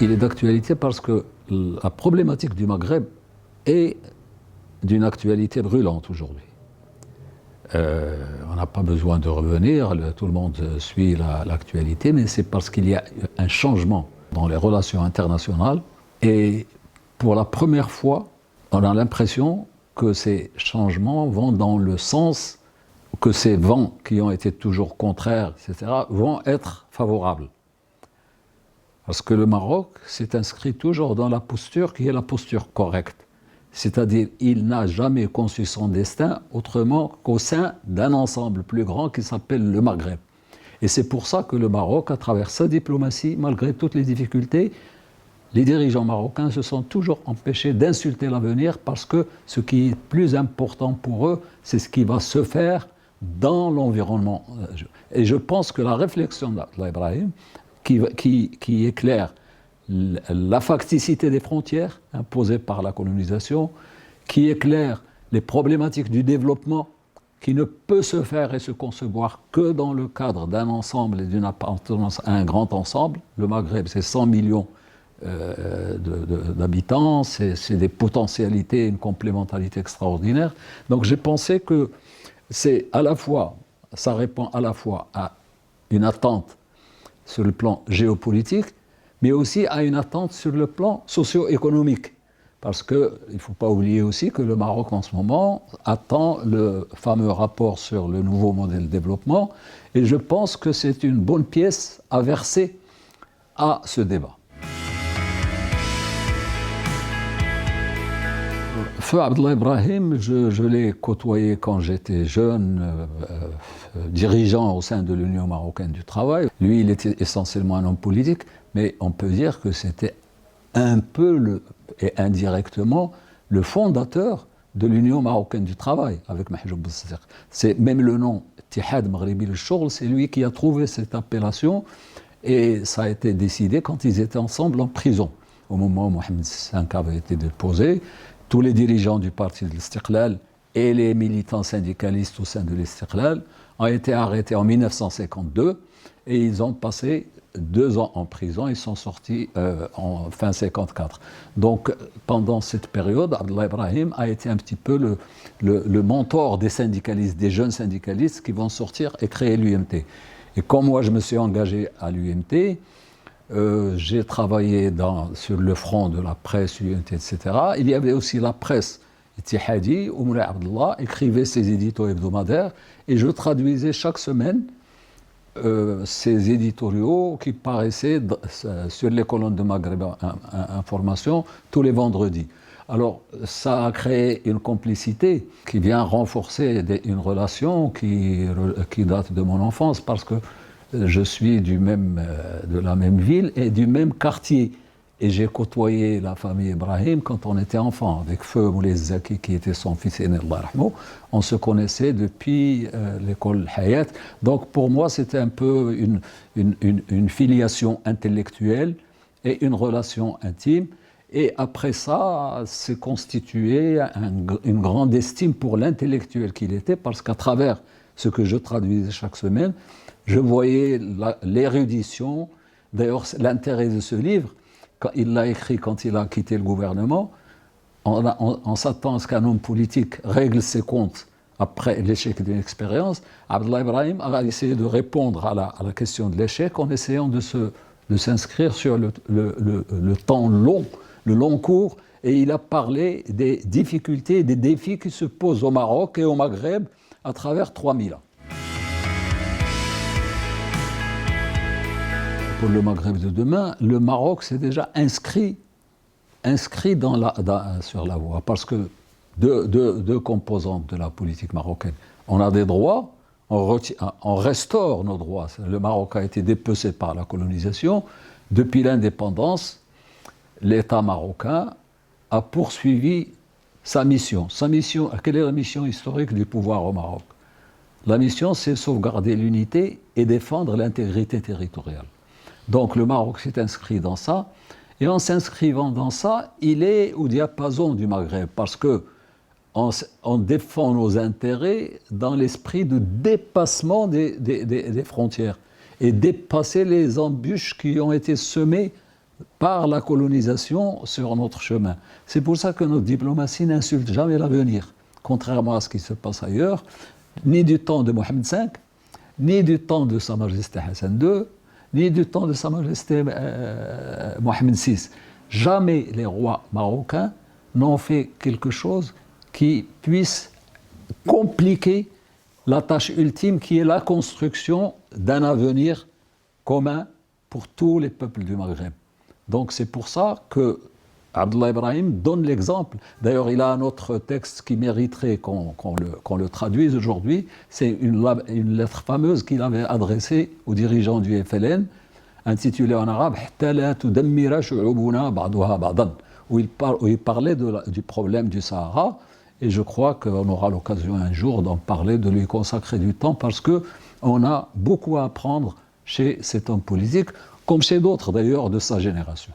Il est d'actualité parce que la problématique du Maghreb est d'une actualité brûlante aujourd'hui. On n'a pas besoin de revenir, tout le monde suit l'actualité, mais c'est parce qu'il y a un changement dans les relations internationales et pour la première fois, on a l'impression que ces changements vont dans le sens que ces vents qui ont été toujours contraires, etc., vont être favorables. Parce que le Maroc s'est inscrit toujours dans la posture qui est la posture correcte. C'est-à-dire, il n'a jamais conçu son destin autrement qu'au sein d'un ensemble plus grand qui s'appelle le Maghreb. Et c'est pour ça que le Maroc, à travers sa diplomatie, malgré toutes les difficultés, les dirigeants marocains se sont toujours empêchés d'insulter l'avenir parce que ce qui est plus important pour eux, c'est ce qui va se faire dans l'environnement. Et je pense que la réflexion d'Abdallah Ibrahim, qui éclaire la facticité des frontières imposées par la colonisation, qui éclaire les problématiques du développement, qui ne peut se faire et se concevoir que dans le cadre d'un ensemble et d'une appartenance à un grand ensemble. Le Maghreb, c'est 100 millions d'habitants, c'est des potentialités, une complémentarité extraordinaire. Donc j'ai pensé que c'est à la fois, ça répond à la fois à une attente sur le plan géopolitique, mais aussi à une attente sur le plan socio-économique. Parce qu'il ne faut pas oublier aussi que le Maroc en ce moment attend le fameux rapport sur le nouveau modèle de développement, et je pense que c'est une bonne pièce à verser à ce débat. Feu Abdallah Ibrahim, je l'ai côtoyé quand j'étais jeune, dirigeant au sein de l'Union marocaine du travail. Lui, il était essentiellement un homme politique, mais on peut dire que c'était un peu et indirectement le fondateur de l'Union marocaine du travail avec Mahjoub Boussir. C'est même le nom Ittihad Maghribi al-Shoghel, c'est lui qui a trouvé cette appellation et ça a été décidé quand ils étaient ensemble en prison. Au moment où Mohamed V avait été déposé, tous les dirigeants du parti de l'Istiqlal et les militants syndicalistes au sein de l'Istiqlal ont été arrêtés en 1952 et ils ont passé 2 ans en prison. Ils sont sortis en fin 1954. Donc pendant cette période, Abdallah Ibrahim a été un petit peu le mentor des syndicalistes, des jeunes syndicalistes qui vont sortir et créer l'UMT. Et comme moi je me suis engagé à l'UMT, j'ai travaillé sur le front de la presse, UMT, etc. Il y avait aussi la presse Ittihadi, où Moulay Abdallah écrivait ses éditos hebdomadaires et je traduisais chaque semaine ces éditoriaux qui paraissaient sur les colonnes de Maghreb Information tous les vendredis. Alors ça a créé une complicité qui vient renforcer une relation qui date de mon enfance parce que je suis de la même ville et du même quartier. Et j'ai côtoyé la famille Ibrahim quand on était enfant, avec Feu Moulay Zaki qui était son fils aîné, Allah rahmou. On se connaissait depuis l'école Hayat. Donc pour moi, c'était un peu une filiation intellectuelle et une relation intime. Et après ça, s'est constitué une grande estime pour l'intellectuel qu'il était, parce qu'à travers ce que je traduisais chaque semaine, je voyais l'érudition. D'ailleurs, l'intérêt de ce livre, il l'a écrit quand il a quitté le gouvernement, on s'attend à ce qu'un homme politique règle ses comptes après l'échec d'une expérience. Abdallah Ibrahim a essayé de répondre à la question de l'échec en essayant de s'inscrire sur le temps long, le long cours, et il a parlé des difficultés et des défis qui se posent au Maroc et au Maghreb à travers 3000 ans. Pour le Maghreb de demain, le Maroc s'est déjà inscrit sur la voie, parce que deux composantes de la politique marocaine. On a des droits, on restaure nos droits. Le Maroc a été dépecé par la colonisation. Depuis l'indépendance, l'État marocain a poursuivi sa mission. Quelle est la mission historique du pouvoir au Maroc? La mission, c'est sauvegarder l'unité et défendre l'intégrité territoriale. Donc le Maroc s'est inscrit dans ça, et en s'inscrivant dans ça, il est au diapason du Maghreb, parce qu'on défend nos intérêts dans l'esprit de dépassement des frontières, et dépasser les embûches qui ont été semées par la colonisation sur notre chemin. C'est pour ça que notre diplomatie n'insulte jamais l'avenir, contrairement à ce qui se passe ailleurs, ni du temps de Mohamed V, ni du temps de Sa Majesté Hassan II, ni du temps de Sa Majesté Mohamed VI. Jamais les rois marocains n'ont fait quelque chose qui puisse compliquer la tâche ultime qui est la construction d'un avenir commun pour tous les peuples du Maghreb. Donc c'est pour ça que Abdullah Ibrahim donne l'exemple. D'ailleurs, il a un autre texte qui mériterait qu'on le traduise aujourd'hui. C'est une lettre fameuse qu'il avait adressée aux dirigeants du FLN, intitulée en arabe « Hatta la tudammira shu'ubuna ba'duha ba'dan » où il parlait du problème du Sahara. Et je crois qu'on aura l'occasion un jour d'en parler, de lui consacrer du temps, parce qu'on a beaucoup à apprendre chez cet homme politique, comme chez d'autres d'ailleurs de sa génération.